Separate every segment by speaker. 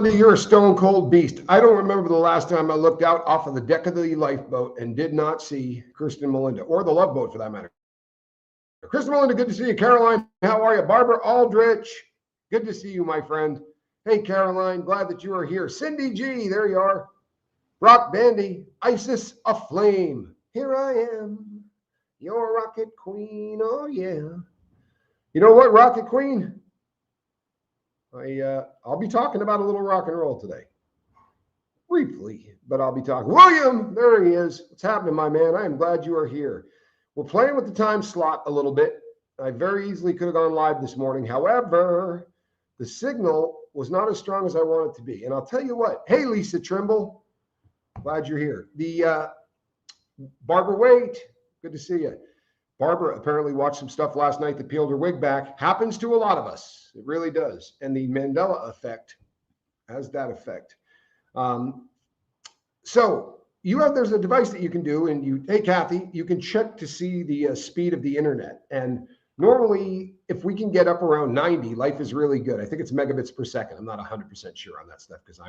Speaker 1: Melinda, you're a stone cold beast. I don't remember the last time I looked out off of the deck of the lifeboat and did not see Kristen Melinda, or the Love Boat for that matter. Kristen Melinda, good to see you. Caroline, how are you? Barbara Aldrich, good to see you, my friend. Hey, Caroline, glad that you are here. Cindy G, there you are. Rock Bandy, Isis Aflame. Here I am, your rocket queen, oh yeah. You know what, Rocket Queen? I'll be talking about a little rock and roll today. Briefly, but I'll be talking. William, there he is. What's happening, my man? I am glad you are here. We're playing with the time slot a little bit. I very easily could have gone live this morning. However, the signal was not as strong as I want it to be. And I'll tell you what. Hey, Lisa Trimble. Glad you're here. The Barbara Waite, good to see you. Barbara apparently watched some stuff last night that peeled her wig back. Happens to a lot of us. It really does. And the Mandela effect has that effect. So there's a device that you can do, and hey, Kathy, you can check to see the speed of the internet. And normally, if we can get up around 90, life is really good. I think it's megabits per second. I'm not 100% sure on that stuff because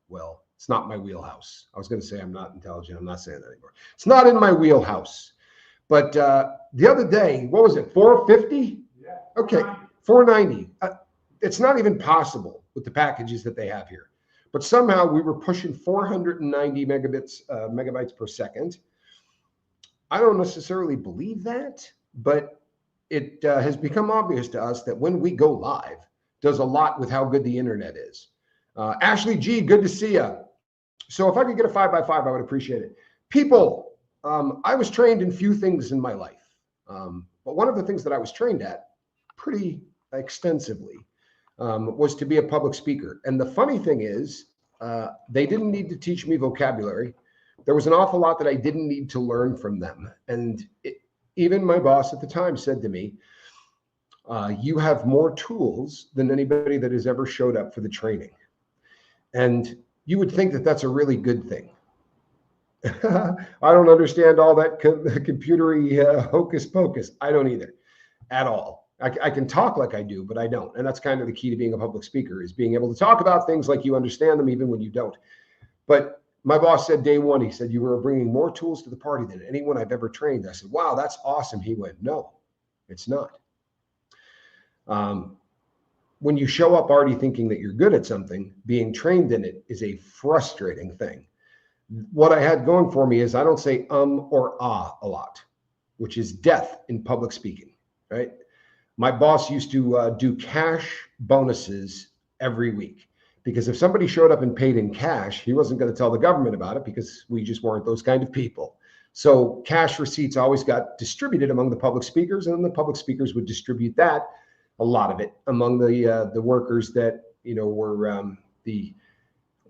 Speaker 1: it's not my wheelhouse. I was going to say I'm not intelligent. I'm not saying that anymore. It's not in my wheelhouse. But the other day, what was it, 450?
Speaker 2: Yeah.
Speaker 1: Okay, 490. It's not even possible with the packages that they have here. But somehow we were pushing 490 megabytes per second. I don't necessarily believe that, but it has become obvious to us that when we go live, does a lot with how good the internet is. Ashley G, good to see you. So if I could get a 5x5, I would appreciate it. People, I was trained in few things in my life, but one of the things that I was trained at pretty extensively was to be a public speaker. And the funny thing is, they didn't need to teach me vocabulary. There was an awful lot that I didn't need to learn from them. And even my boss at the time said to me, you have more tools than anybody that has ever showed up for the training. And you would think that that's a really good thing. I don't understand all that computery hocus pocus. I don't either at all. I can talk like I do, but I don't. And that's kind of the key to being a public speaker, is being able to talk about things like you understand them, even when you don't. But my boss said day one, he said, you were bringing more tools to the party than anyone I've ever trained. I said, wow, that's awesome. He went, no, it's not. When you show up already thinking that you're good at something, being trained in it is a frustrating thing. What I had going for me is I don't say or ah a lot, which is death in public speaking, right? My boss used to do cash bonuses every week, because if somebody showed up and paid in cash, he wasn't going to tell the government about it because we just weren't those kind of people. So cash receipts always got distributed among the public speakers, and then the public speakers would distribute that, a lot of it, among the workers that, were the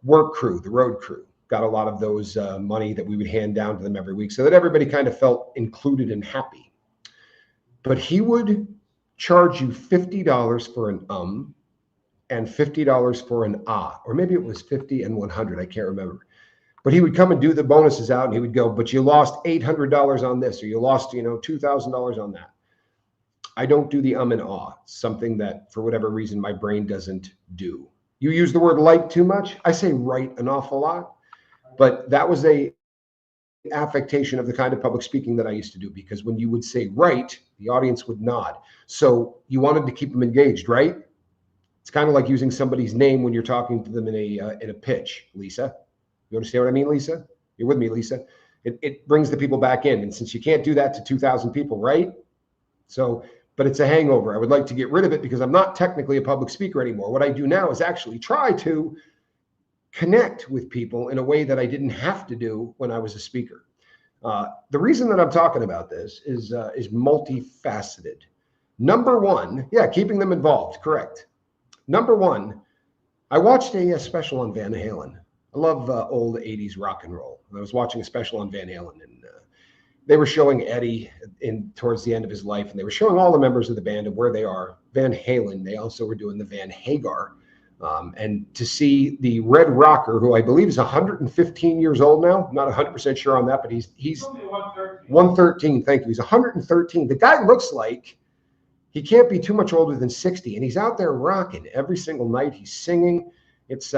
Speaker 1: work crew, the road crew. Got a lot of those money that we would hand down to them every week so that everybody kind of felt included and happy. But he would charge you $50 for an and $50 for an ah, or maybe it was 50 and 100. I can't remember. But he would come and do the bonuses out, and he would go, but you lost $800 on this, or you lost, $2,000 on that. I don't do the and ah, something that for whatever reason my brain doesn't do. You use the word like too much. I say right an awful lot. But that was a affectation of the kind of public speaking that I used to do, because when you would say right, the audience would nod. So you wanted to keep them engaged, right? It's kind of like using somebody's name when you're talking to them in a pitch, Lisa. You understand what I mean, Lisa? You're with me, Lisa? It brings the people back in. And since you can't do that to 2,000 people, right? So, but it's a hangover. I would like to get rid of it because I'm not technically a public speaker anymore. What I do now is actually try to connect with people in a way that I didn't have to do when I was a speaker. The reason that I'm talking about this is multifaceted. Number one, keeping them involved, correct. Number one, I watched a special on Van Halen. I love old 80s rock and roll. I was watching a special on Van Halen, and they were showing Eddie towards the end of his life, and they were showing all the members of the band and where they are. Van Halen, they also were doing the Van Hagar. And to see the Red Rocker, who I believe is 115 years old now, I'm not 100% sure on that, but he's 113. Thank you. He's 113. The guy looks like he can't be too much older than 60, and he's out there rocking every single night. He's singing, It's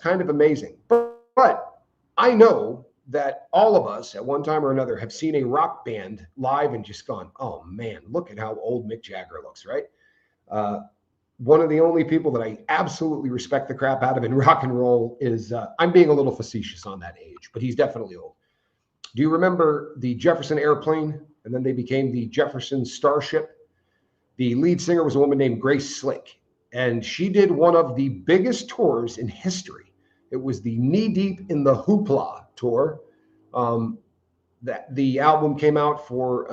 Speaker 1: kind of amazing. But I know that all of us at one time or another have seen a rock band live and just gone, oh man, look at how old Mick Jagger looks, right? One of the only people that I absolutely respect the crap out of in rock and roll is, I'm being a little facetious on that age, but he's definitely old. Do you remember the Jefferson Airplane? And then they became the Jefferson Starship. The lead singer was a woman named Grace Slick, and she did one of the biggest tours in history. It was the Knee Deep in the Hoopla tour. That the album came out for,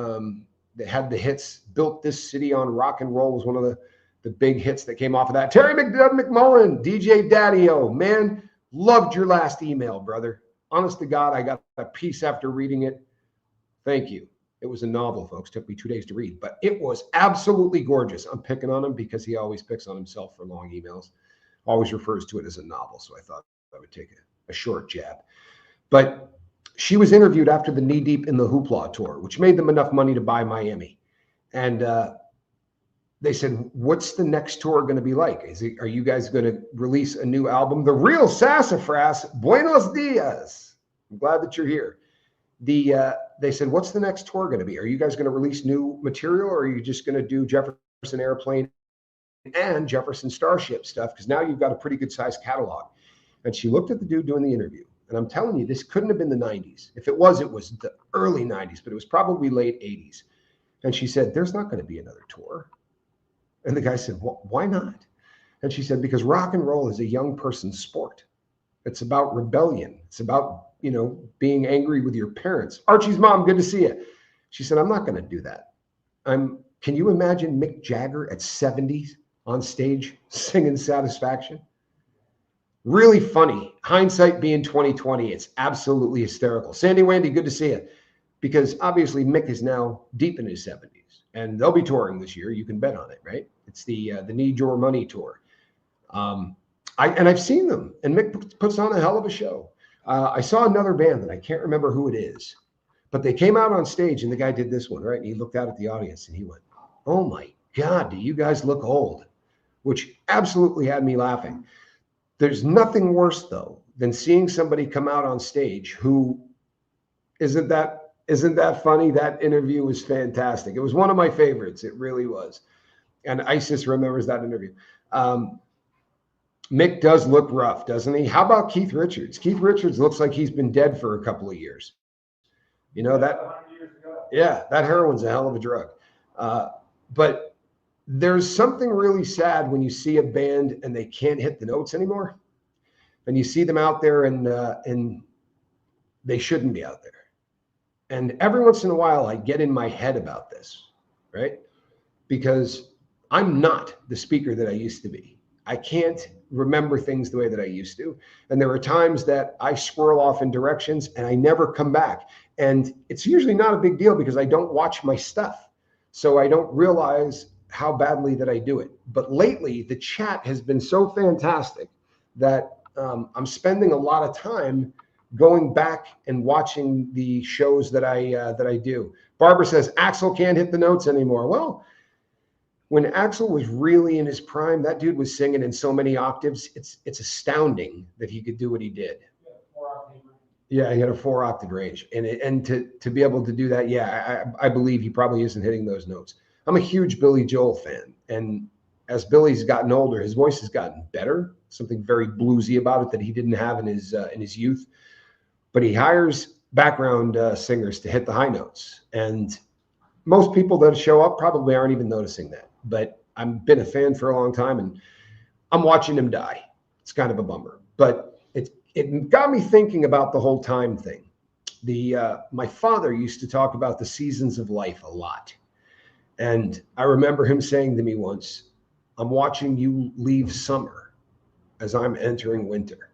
Speaker 1: that had the hits. Built This City on Rock and Roll was one of the big hits that came off of that. Terry McMullen, DJ Daddy-O, man, loved your last email, brother. Honest to God, I got a piece after reading it. Thank you. It was a novel, folks. Took me 2 days to read, but it was absolutely gorgeous. I'm picking on him because he always picks on himself for long emails. Always refers to it as a novel, so I thought I would take a short jab. But she was interviewed after the Knee Deep in the Hoopla tour, which made them enough money to buy Miami. And they said, what's the next tour going to be like? Are you guys going to release a new album? The real sassafras, buenos dias. I'm glad that you're here. They said, what's the next tour going to be? Are you guys going to release new material, or are you just going to do Jefferson Airplane and Jefferson Starship stuff? Because now you've got a pretty good sized catalog. And she looked at the dude doing the interview. And I'm telling you, this couldn't have been the 90s. If it was the early 90s, but it was probably late 80s. And she said, there's not going to be another tour. And the guy said, well, why not? And she said, because rock and roll is a young person's sport. It's about rebellion. It's about, being angry with your parents. Archie's mom, good to see you. She said, I'm not going to do that. Can you imagine Mick Jagger at 70s on stage singing Satisfaction? Really funny. Hindsight being 2020, it's absolutely hysterical. Sandy Wendy, good to see you. Because obviously Mick is now deep in his 70s, and they'll be touring this year. You can bet on it, right? It's the Need Your Money tour. I've seen them, and Mick puts on a hell of a show. I saw another band that I can't remember who it is, but they came out on stage, and the guy did this one, right? And he looked out at the audience, and he went, oh my God, do you guys look old? Which absolutely had me laughing. There's nothing worse, though, than seeing somebody come out on stage who isn't that funny. That interview was fantastic. It was one of my favorites. It really was. And Isis remembers that interview. Mick does look rough, doesn't he? How about Keith Richards? Keith Richards looks like he's been dead for a couple of years. That 100 years ago. Yeah, that heroin's a hell of a drug. But there's something really sad when you see a band and they can't hit the notes anymore, and you see them out there and they shouldn't be out there. And every once in a while, I get in my head about this, right? Because I'm not the speaker that I used to be. I can't remember things the way that I used to. And there are times that I swirl off in directions and I never come back. And it's usually not a big deal because I don't watch my stuff. So I don't realize how badly that I do it. But lately, the chat has been so fantastic that I'm spending a lot of time going back and watching the shows that I do. Barbara says, Axl can't hit the notes anymore. Well, when Axl was really in his prime, that dude was singing in so many octaves. It's astounding that he could do what he did. Yeah, he had a 4-octave range. And to be able to do that, yeah, I believe he probably isn't hitting those notes. I'm a huge Billy Joel fan. And as Billy's gotten older, his voice has gotten better. Something very bluesy about it that he didn't have in his youth. But he hires background singers to hit the high notes. And most people that show up probably aren't even noticing that. But I've been a fan for a long time, and I'm watching him die. It's kind of a bummer. But it got me thinking about the whole time thing. My father used to talk about the seasons of life a lot. And I remember him saying to me once, I'm watching you leave summer as I'm entering winter.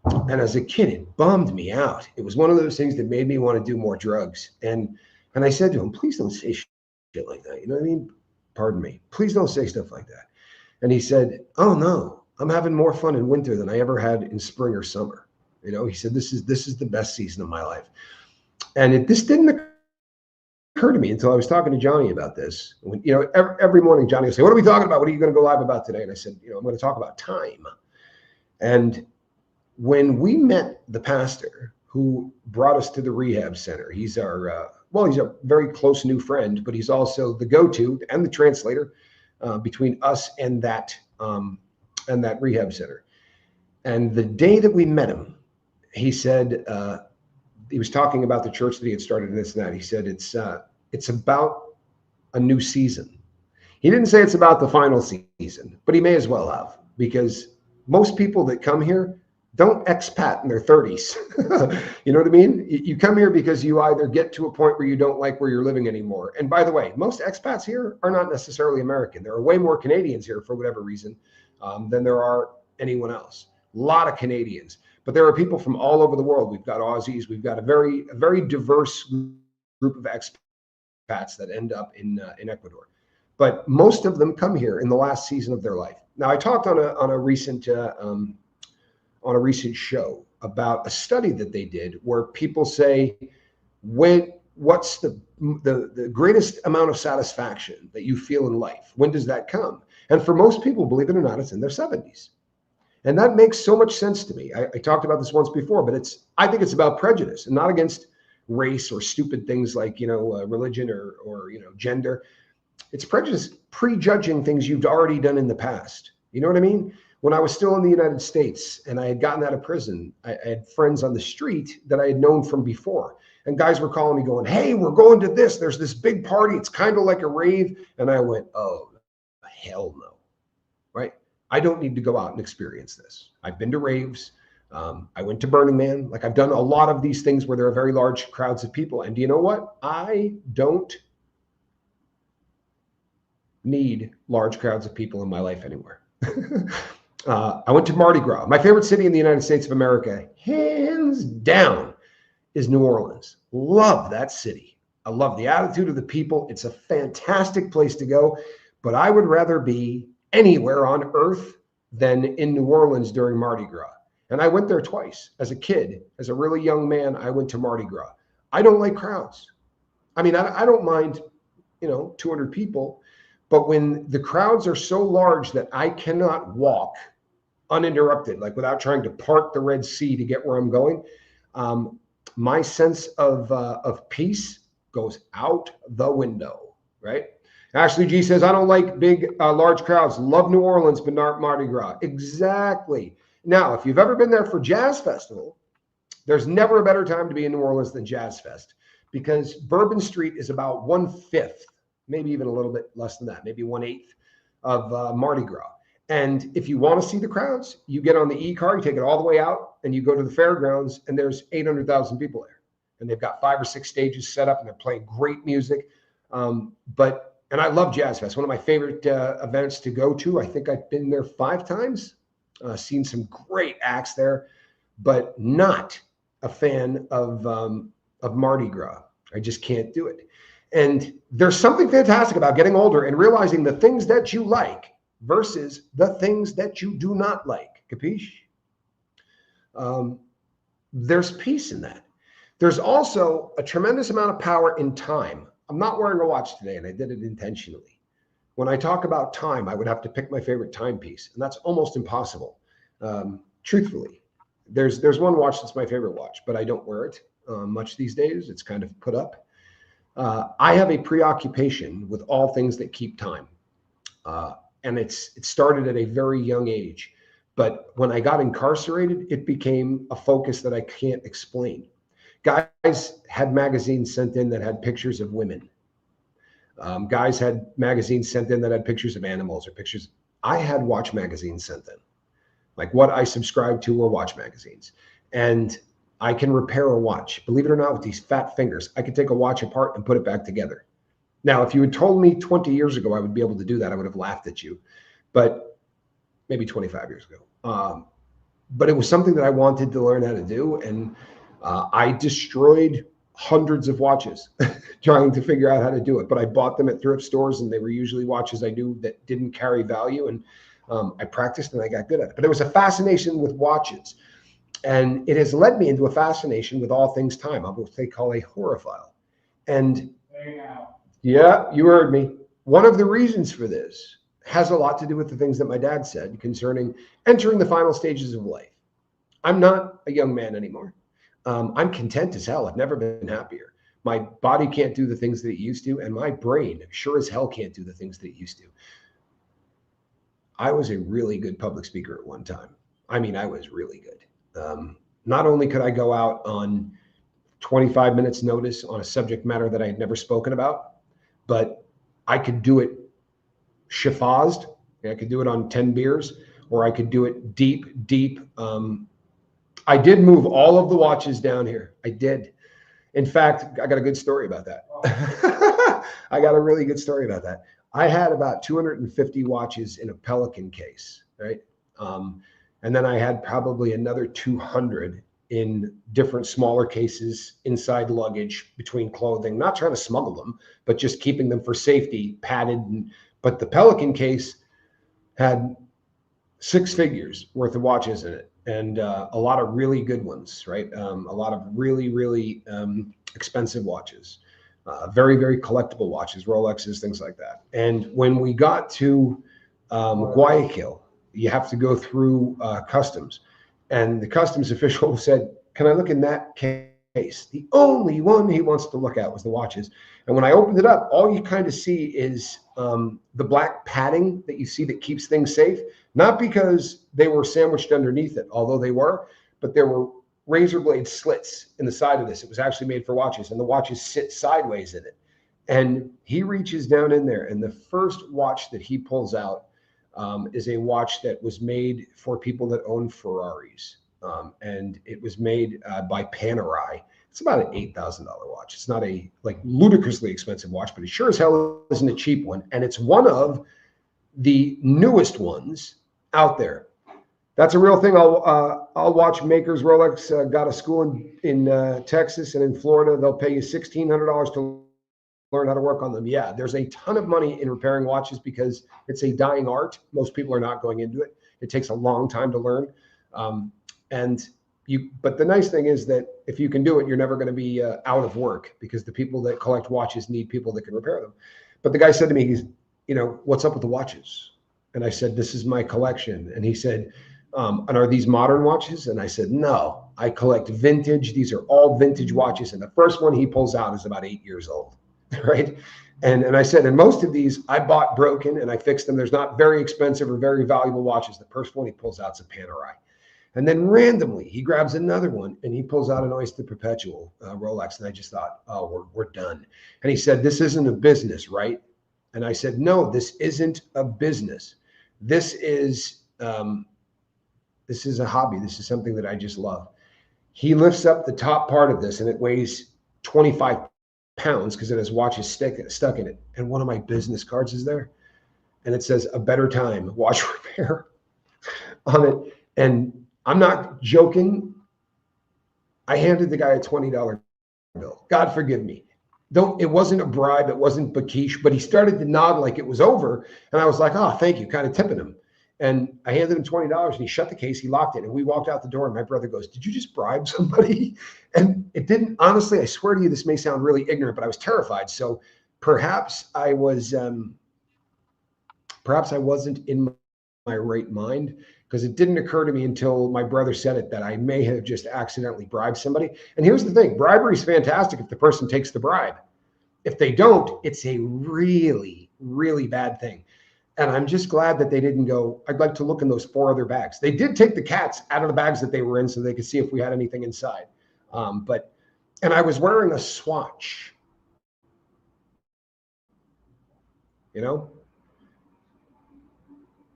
Speaker 1: And as a kid, it bummed me out. It was one of those things that made me want to do more drugs. And I said to him, please don't say shit like that. You know what I mean? Pardon me. Please don't say stuff like that. And he said, oh no, I'm having more fun in winter than I ever had in spring or summer. He said, this is the best season of my life. And this didn't occur to me until I was talking to Johnny about this. When, every morning Johnny would say, what are we talking about? What are you going to go live about today? And I said, I'm going to talk about time. And when we met the pastor who brought us to the rehab center, he's our, he's a very close new friend, but he's also the go-to and the translator between us and that rehab center. And the day that we met him, he said, he was talking about the church that he had started and this and that. He said, it's about a new season. He didn't say it's about the final season, but he may as well have, because most people that come here don't expat in their 30s. You know what I mean? You come here because you either get to a point where you don't like where you're living anymore. And by the way, most expats here are not necessarily American. There are way more Canadians here for whatever reason than there are anyone else. A lot of Canadians, but there are people from all over the world. We've got Aussies. We've got a very diverse group of expats that end up in Ecuador. But most of them come here in the last season of their life. Now, I talked on a recent show about a study that they did where people say, what's the greatest amount of satisfaction that you feel in life? When does that come? And for most people, believe it or not, it's in their 70s. And that makes so much sense to me. I talked about this once before, but I think it's about prejudice and not against race or stupid things like, religion or gender. It's prejudice, prejudging things you've already done in the past. You know what I mean? When I was still in the United States and I had gotten out of prison, I had friends on the street that I had known from before. And guys were calling me going, hey, we're going to this. There's this big party. It's kind of like a rave. And I went, oh, hell no. Right? I don't need to go out and experience this. I've been to raves. I went to Burning Man. Like, I've done a lot of these things where there are very large crowds of people. And do you know what? I don't need large crowds of people in my life anymore. I went to Mardi Gras. My favorite city in the United States of America, hands down, is New Orleans. Love that city. I love the attitude of the people. It's a fantastic place to go, but I would rather be anywhere on earth than in New Orleans during Mardi Gras. And I went there twice. As a kid, as a really young man, I went to Mardi Gras. I don't like crowds. I mean, I don't mind, 200 people. But when the crowds are so large that I cannot walk uninterrupted, like without trying to part the Red Sea to get where I'm going, my sense of peace goes out the window, right? Ashley G says, I don't like big, large crowds. Love New Orleans, but not Mardi Gras. Exactly. Now, if you've ever been there for Jazz Festival, there's never a better time to be in New Orleans than Jazz Fest, because Bourbon Street is about 1/5, maybe even a little bit less than that, maybe 1/8 of Mardi Gras. And if you want to see the crowds, you get on the e-car, you take it all the way out, and you go to the fairgrounds, and there's 800,000 people there. And they've got 5 or 6 stages set up, and they're playing great music. And I love Jazz Fest, one of my favorite events to go to. I think I've been there 5 times, seen some great acts there, but not a fan of Mardi Gras. I just can't do it. And there's something fantastic about getting older and realizing the things that you like versus the things that you do not like. Capiche? There's peace in that. There's also a tremendous amount of power in time. I'm not wearing a watch today, and I did it intentionally. When I talk about time, I would have to pick my favorite timepiece, and that's almost impossible. Truthfully, there's one watch that's my favorite watch, but I don't wear it much these days. It's kind of put up. I have a preoccupation with all things that keep time. And it started at a very young age. But when I got incarcerated, it became a focus that I can't explain. Guys had magazines sent in that had pictures of women. Guys had magazines sent in that had pictures of animals or pictures. I had watch magazines sent in. Like, what I subscribed to were watch magazines. And I can repair a watch. Believe it or not, with these fat fingers, I could take a watch apart and put it back together. Now, if you had told me 20 years ago I would be able to do that, I would have laughed at you. But maybe 25 years ago. But it was something that I wanted to learn how to do. And I destroyed hundreds of watches trying to figure out how to do it. But I bought them at thrift stores, and they were usually watches I knew that didn't carry value. And I practiced and I got good at it. But there was a fascination with watches. And it has led me into a fascination with all things time. I'm what they call a horophile. And yeah, you heard me. One of the reasons for this has a lot to do with the things that my dad said concerning entering the final stages of life. I'm not a young man anymore. I'm content as hell. I've never been happier. My body can't do the things that it used to, and my brain sure as hell can't do the things that it used to. I was a really good public speaker at one time. I mean, I was really good. Not only could I go out on 25 minutes notice on a subject matter that I had never spoken about, but I could do it shiffazed. I could do it on 10 beers, or I could do it deep. I did move all of the watches down here. I did. In fact, I got a good story about that. I got a really good story about that. I had about 250 watches in a Pelican case, right? And then I had probably another 200 in different smaller cases inside luggage between clothing, not trying to smuggle them, but just keeping them for safety, padded. But the Pelican case had 6 figures worth of watches in it, and a lot of really good ones, right? A lot of really expensive watches, very collectible watches, Rolexes, things like that. And when we got to Guayaquil, you have to go through customs, and the customs official said, "Can I look in that case?" The only one he wants to look at was the watches. And when I opened it up, all you kind of see is the black padding that you see that keeps things safe, not because they were sandwiched underneath it, although they were, but there were razor blade slits in the side of this. It was actually made for watches, and the watches sit sideways in it. And he reaches down in there, and the first watch that he pulls out is a watch that was made for people that own Ferraris. And it was made by Panerai. It's about an $8,000 watch. It's not a like ludicrously expensive watch, but it sure as hell isn't a cheap one. And it's one of the newest ones out there. That's a real thing. I'll watch makers. Rolex got a school in Texas and in Florida. They'll pay you $1,600 to learn how to work on them. Yeah, there's a ton of money in repairing watches because it's a dying art. Most people are not going into it. It takes a long time to learn. But the nice thing is that if you can do it, you're never going to be out of work, because the people that collect watches need people that can repair them. But the guy said to me, he's, "What's up with the watches?" And I said, "This is my collection." And he said, "And are these modern watches?" And I said, "No, I collect vintage. These are all vintage watches." And the first one he pulls out is about 8 years old. Right. And I said, and most of these I bought broken and I fixed them. There's not very expensive or very valuable watches. The first one he pulls out is a Panerai. And then randomly he grabs another one and he pulls out an Oyster Perpetual Rolex. And I just thought, oh, we're done. And he said, "This isn't a business, right?" And I said, "No, this isn't a business. This is a hobby. This is something that I just love." He lifts up the top part of this and it weighs 25 pounds because it has watches stuck in it. And one of my business cards is there. And it says, "A better time, watch repair," on it. And I'm not joking. I handed the guy a $20 bill. God forgive me. It wasn't a bribe. It wasn't bakish, but he started to nod like it was over. And I was like, "Oh, thank you," kind of tipping him. And I handed him $20 and he shut the case. He locked it and we walked out the door. And my brother goes, "Did you just bribe somebody?" And it didn't, honestly, I swear to you, this may sound really ignorant, but I was terrified. So perhaps I wasn't in my right mind, because it didn't occur to me until my brother said it that I may have just accidentally bribed somebody. And here's the thing, bribery is fantastic if the person takes the bribe. If they don't, it's a really bad thing. And I'm just glad that they didn't go, "I'd like to look in those 4 other bags." They did take the cats out of the bags that they were in so they could see if we had anything inside. And I was wearing a Swatch,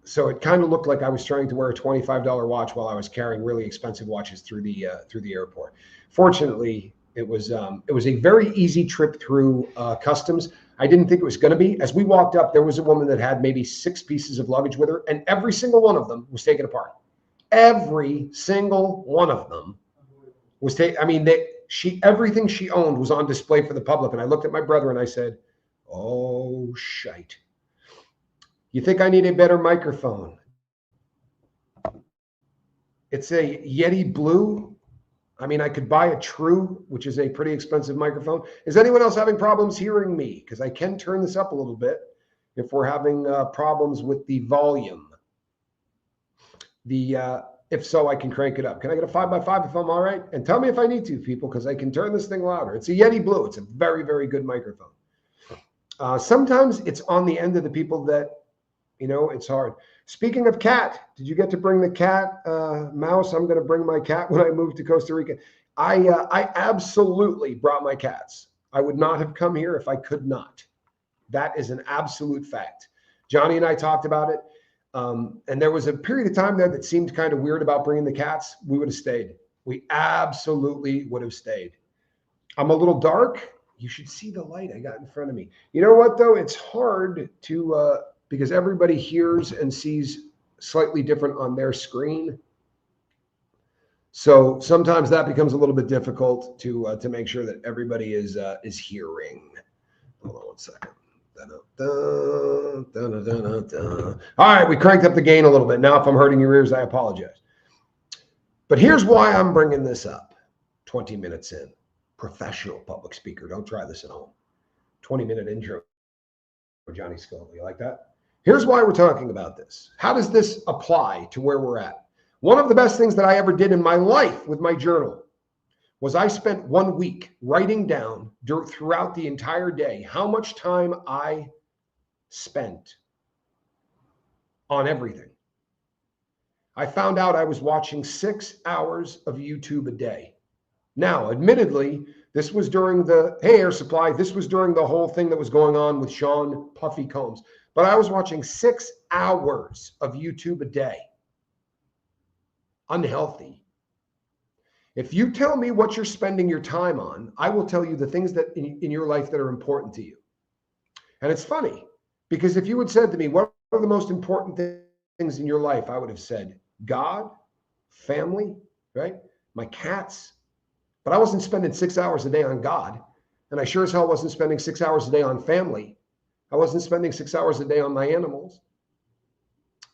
Speaker 1: So it kind of looked like I was trying to wear a $25 watch while I was carrying really expensive watches through the airport. Fortunately, it was a very easy trip through customs. I didn't think it was going to be. As we walked up, there was a woman that had maybe 6 pieces of luggage with her, and every single one of them was taken apart. Every single one of them was taken. I mean, everything she owned was on display for the public. And I looked at my brother and I said, "Oh, shite. You think I need a better microphone? It's a Yeti Blue. I mean, I could buy a True, which is a pretty expensive microphone. Is anyone else having problems hearing me? Because I can turn this up a little bit. if we're having problems with the volume. If so, I can crank it up. Can I get a 5x5 if I'm all right? And tell me if I need to, people, because I can turn this thing louder. It's a Yeti Blue. It's a very, very good microphone. Sometimes it's on the end of the people that, it's hard. Speaking of cat, did you get to bring the cat, Mouse? I'm going to bring my cat when I move to Costa Rica. I absolutely brought my cats. I would not have come here if I could not. That is an absolute fact. Johnny and I talked about it. And there was a period of time there that seemed kind of weird about bringing the cats. We would have stayed. We absolutely would have stayed. I'm a little dark. You should see the light I got in front of me. You know what, though? It's hard to, because everybody hears and sees slightly different on their screen. So sometimes that becomes a little bit difficult to make sure that everybody is hearing. Hold on one second. All right, we cranked up the gain a little bit. Now, if I'm hurting your ears, I apologize. But here's why I'm bringing this up. 20 minutes in. Professional public speaker. Don't try this at home. 20-minute intro for Johnny Skull. You like that? Here's why we're talking about this. How does this apply to where we're at? One of the best things that I ever did in my life with my journal was I spent 1 week writing down throughout the entire day how much time I spent on everything. I found out I was watching 6 hours of YouTube a day. Now, admittedly, this was during the, hey, Air Supply, this was during the whole thing that was going on with Sean Puffy Combs. But I was watching 6 hours of YouTube a day. Unhealthy. If you tell me what you're spending your time on, I will tell you the things that in your life that are important to you. And it's funny, because if you had said to me, what are the most important things in your life? I would have said, God, family, right? My cats. But I wasn't spending 6 hours a day on God. And I sure as hell wasn't spending 6 hours a day on family. I wasn't spending 6 hours a day on my animals.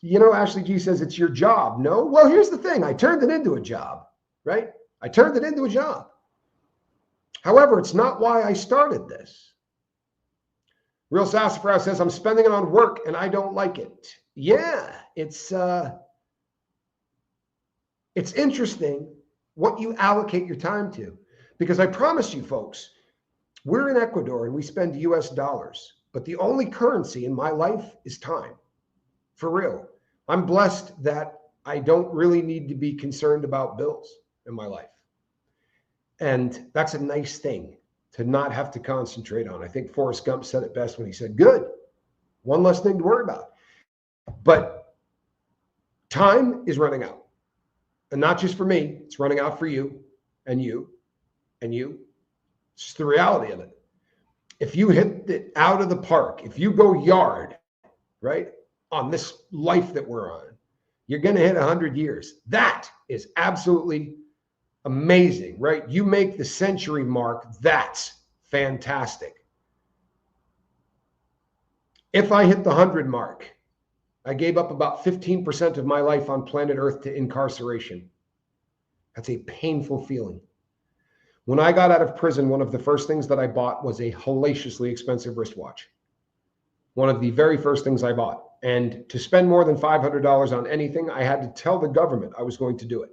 Speaker 1: Ashley G says it's your job. No? Well, here's the thing. I turned it into a job, right? I turned it into a job. However, it's not why I started this. Real Sassafras says, I'm spending it on work and I don't like it. Yeah, it's interesting what you allocate your time to. Because I promise you, folks, we're in Ecuador and we spend US dollars. But the only currency in my life is time. For real. I'm blessed that I don't really need to be concerned about bills in my life. And that's a nice thing to not have to concentrate on. I think Forrest Gump said it best when he said, good, one less thing to worry about. But time is running out. And not just for me, it's running out for you and you and you. It's just the reality of it. If you hit it out of the park, if you go yard, right, on this life that we're on, you're going to hit 100 years. That is absolutely amazing, right? You make the century mark. That's fantastic. If I hit the 100 mark, I gave up about 15% of my life on planet Earth to incarceration. That's a painful feeling. When I got out of prison, one of the first things that I bought was a hellaciously expensive wristwatch. One of the very first things I bought. And to spend more than $500 on anything, I had to tell the government I was going to do it.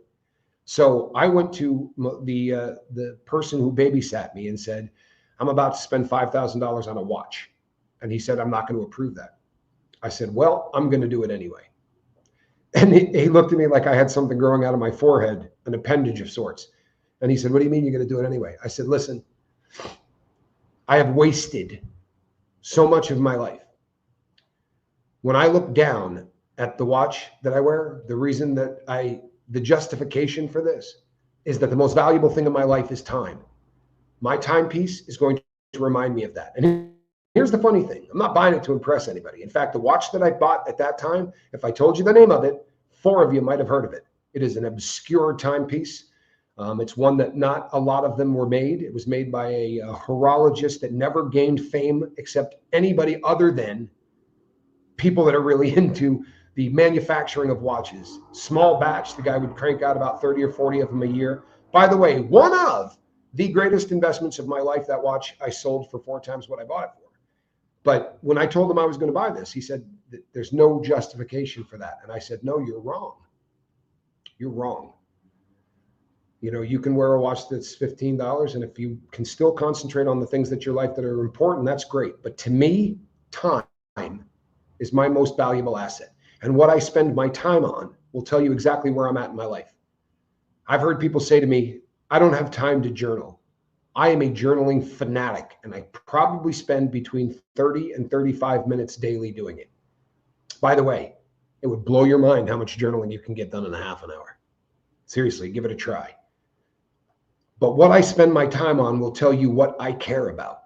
Speaker 1: So I went to the person who babysat me and said, I'm about to spend $5,000 on a watch. And he said, I'm not going to approve that. I said, well, I'm going to do it anyway. And he looked at me like I had something growing out of my forehead, an appendage of sorts. And he said, what do you mean you're going to do it anyway? I said, listen, I have wasted so much of my life. When I look down at the watch that I wear, the reason that the justification for this is that the most valuable thing in my life is time. My timepiece is going to remind me of that. And here's the funny thing. I'm not buying it to impress anybody. In fact, the watch that I bought at that time, if I told you the name of it, 4 of you might have heard of it. It is an obscure timepiece. It's one that not a lot of them were made. It was made by a horologist that never gained fame except anybody other than people that are really into the manufacturing of watches. Small batch, the guy would crank out about 30 or 40 of them a year. By the way, one of the greatest investments of my life, that watch I sold for 4 times what I bought it for. But when I told him I was going to buy this, he said, there's no justification for that. And I said, no, you're wrong. You're wrong. You know, you can wear a watch that's $15, and if you can still concentrate on the things that your life that are important, that's great. But to me, time is my most valuable asset. And what I spend my time on will tell you exactly where I'm at in my life. I've heard people say to me, I don't have time to journal. I am a journaling fanatic, and I probably spend between 30 and 35 minutes daily doing it. By the way, it would blow your mind how much journaling you can get done in a half an hour. Seriously, give it a try. But what I spend my time on will tell you what I care about.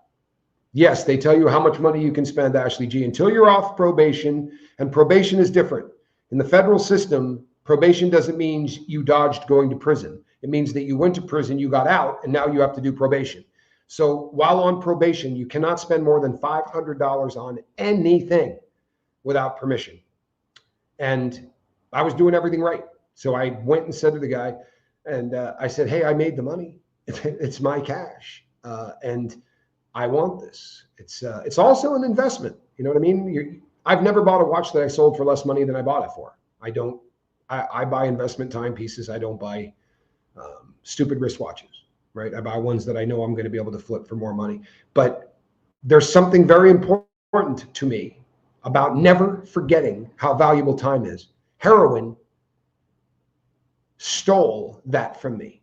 Speaker 1: Yes, they tell you how much money you can spend, Ashley G, until you're off probation, and probation is different. In the federal system, probation doesn't mean you dodged going to prison. It means that you went to prison, you got out, and now you have to do probation. So while on probation, you cannot spend more than $500 on anything without permission. And I was doing everything right. So I went and said to the guy, and I said, hey, I made the money. It's my cash. And I want this. It's also an investment. You know what I mean? I've never bought a watch that I sold for less money than I bought it for. I buy investment timepieces. I don't buy stupid wristwatches, right? I buy ones that I know I'm going to be able to flip for more money. But there's something very important to me about never forgetting how valuable time is. Heroin stole that from me.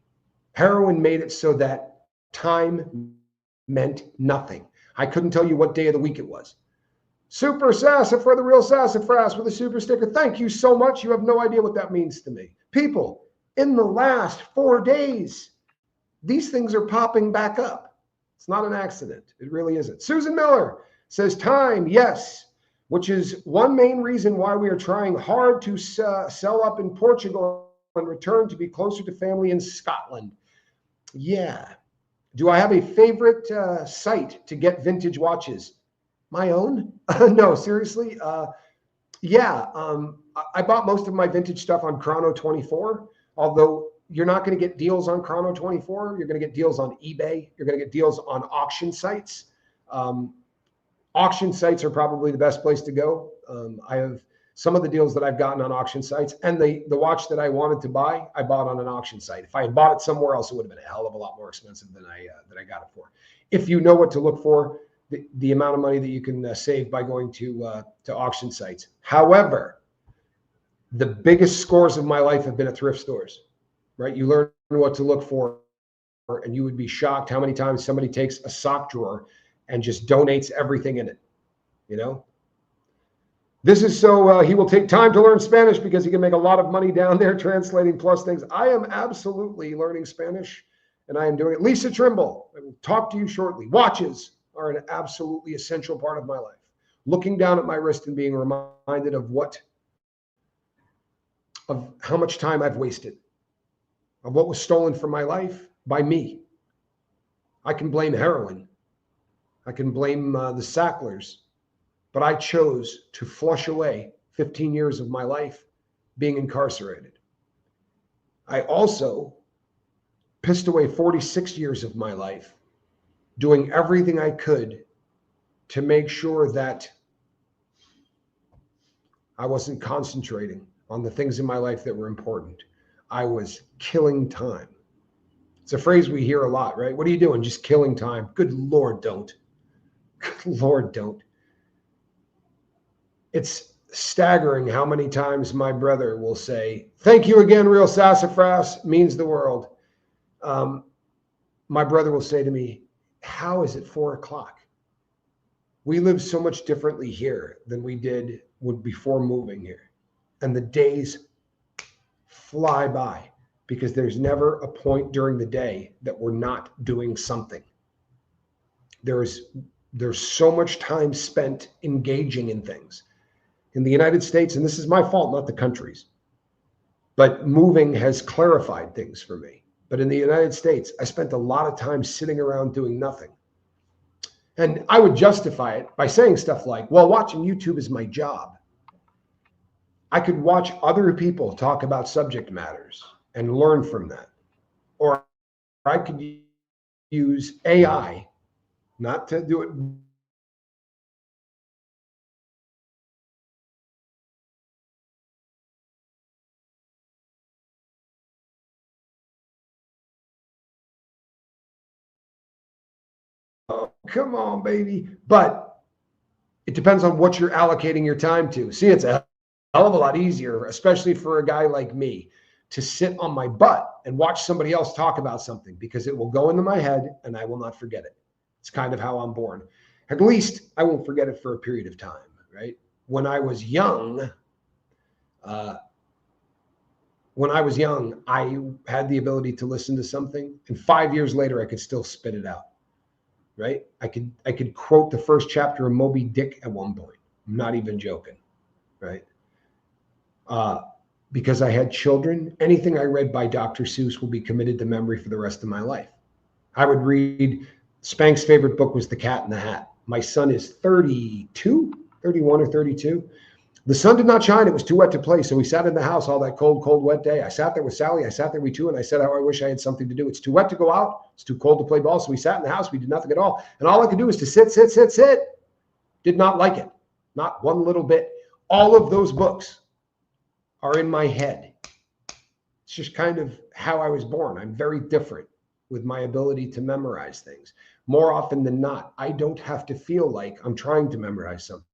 Speaker 1: Heroin made it so that time meant nothing. I couldn't tell you what day of the week it was. Super Sassafras, the real Sassafras with a super sticker. Thank you so much. You have no idea what that means to me. People, in the last 4 days, these things are popping back up. It's not an accident. It really isn't. Susan Miller says time, yes, which is one main reason why we are trying hard to sell up in Portugal and return to be closer to family in Scotland. Yeah. Do I have a favorite site to get vintage watches? My own? No, seriously. Yeah. I bought most of my vintage stuff on Chrono24, although you're not going to get deals on Chrono24. You're going to get deals on eBay. You're going to get deals on auction sites. Auction sites are probably the best place to go. I have some of the deals that I've gotten on auction sites, and the watch that I wanted to buy, I bought on an auction site. If I had bought it somewhere else, it would have been a hell of a lot more expensive than I got it for. If you know what to look for, the amount of money that you can save by going to auction sites. However, the biggest scores of my life have been at thrift stores, right? You learn what to look for, and you would be shocked how many times somebody takes a sock drawer and just donates everything in it, you know? This is so he will take time to learn Spanish because he can make a lot of money down there translating plus things. I am absolutely learning Spanish, and I am doing it. Lisa Trimble, I will talk to you shortly. Watches are an absolutely essential part of my life. Looking down at my wrist and being reminded of how much time I've wasted, of what was stolen from my life by me. I can blame heroin. I can blame the Sacklers. But I chose to flush away 15 years of my life being incarcerated. I also pissed away 46 years of my life doing everything I could to make sure that I wasn't concentrating on the things in my life that were important. I was killing time. It's a phrase we hear a lot, right? What are you doing? Just killing time. Good Lord, don't. Good Lord, don't. It's staggering how many times my brother will say, thank you again, real sassafras, means the world. My brother will say to me, how is it 4 o'clock? We live so much differently here than we did before moving here. And the days fly by because there's never a point during the day that we're not doing something. There's so much time spent engaging in things. In the United States, and this is my fault, not the country's, but moving has clarified things for me. But in the United States, I spent a lot of time sitting around doing nothing. And I would justify it by saying stuff like, well, watching YouTube is my job. I could watch other people talk about subject matters and learn from that. Or I could use AI, not to do it Oh, come on, baby. But it depends on what you're allocating your time to. See, it's a hell of a lot easier, especially for a guy like me, to sit on my butt and watch somebody else talk about something because it will go into my head and I will not forget it. It's kind of how I'm born. At least I won't forget it for a period of time, right? When I was young, uh, I had the ability to listen to something, and 5 years later, I could still spit it out. Right? I could quote the first chapter of Moby Dick at one point. I'm not even joking. Right? Because I had children, anything I read by Dr. Seuss will be committed to memory for the rest of my life. I would read, Spank's favorite book was The Cat in the Hat. My son is 32, 31 or 32. The sun did not shine. It was too wet to play. So we sat in the house all that cold, cold, wet day. I sat there with Sally. I sat there with you, and I said how I wish I had something to do. It's too wet to go out. It's too cold to play ball. So we sat in the house. We did nothing at all. And all I could do was to sit, sit, sit, sit. Did not like it. Not one little bit. All of those books are in my head. It's just kind of how I was born. I'm very different with my ability to memorize things. More often than not, I don't have to feel like I'm trying to memorize something.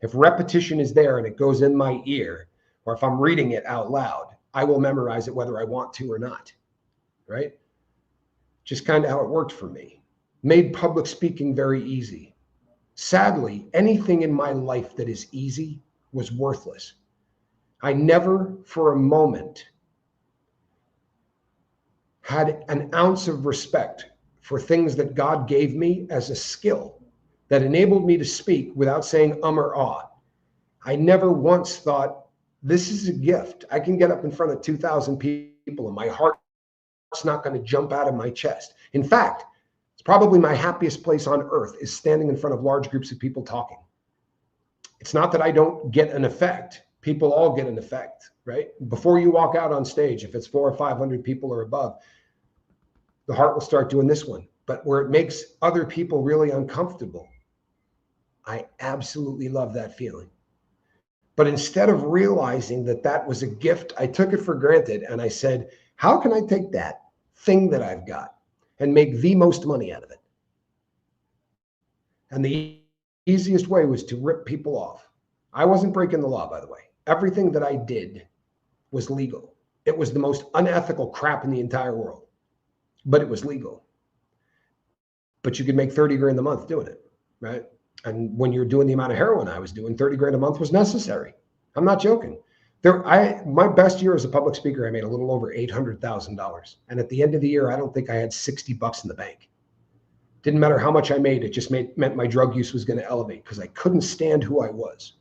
Speaker 1: If repetition is there and it goes in my ear, or if I'm reading it out loud, I will memorize it whether I want to or not, right? Just kind of how it worked for me. Made public speaking very easy. Sadly, anything in my life that is easy was worthless. I never for a moment had an ounce of respect for things that God gave me as a skill that enabled me to speak without saying or ah. I never once thought, this is a gift. I can get up in front of 2,000 people and my heart's not going to jump out of my chest. In fact, it's probably my happiest place on earth is standing in front of large groups of people talking. It's not that I don't get an effect. People all get an effect, right? Before you walk out on stage, if it's 400 or 500 people or above, the heart will start doing this one. But where it makes other people really uncomfortable, I absolutely love that feeling. But instead of realizing that that was a gift, I took it for granted. And I said, how can I take that thing that I've got and make the most money out of it? And the easiest way was to rip people off. I wasn't breaking the law, by the way. Everything that I did was legal. It was the most unethical crap in the entire world, but it was legal. But you could make 30 grand a month doing it, right? And when you're doing the amount of heroin I was doing, 30 grand a month was necessary. I'm not joking. My best year as a public speaker, I made a little over $800,000. And at the end of the year, I don't think I had $60 in the bank. Didn't matter how much I made. It just meant my drug use was going to elevate because I couldn't stand who I was.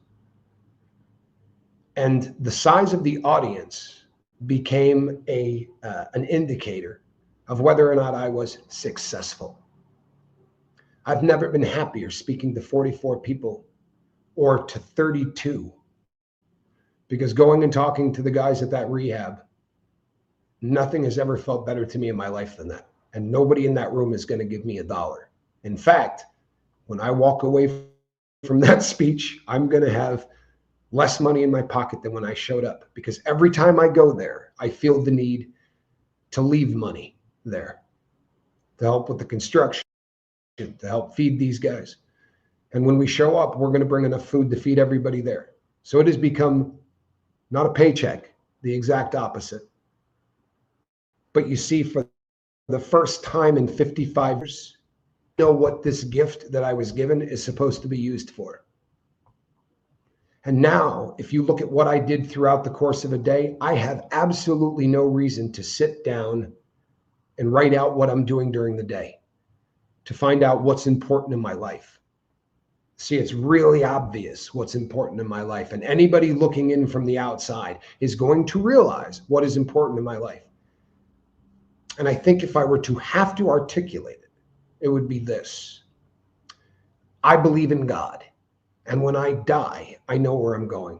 Speaker 1: And the size of the audience became an indicator of whether or not I was successful. I've never been happier speaking to 44 people or to 32, because going and talking to the guys at that rehab, nothing has ever felt better to me in my life than that. And nobody in that room is going to give me $1. In fact, when I walk away from that speech, I'm going to have less money in my pocket than when I showed up, because every time I go there, I feel the need to leave money there to help with the construction, to help feed these guys. And when we show up, we're going to bring enough food to feed everybody there. So it has become not a paycheck, the exact opposite. But you see, for the first time in 55 years, I know what this gift that I was given is supposed to be used for. And now, if you look at what I did throughout the course of a day, I have absolutely no reason to sit down and write out what I'm doing during the day to find out what's important in my life. See, it's really obvious what's important in my life. And anybody looking in from the outside is going to realize what is important in my life. And I think if I were to have to articulate it, it would be this. I believe in God. And when I die, I know where I'm going.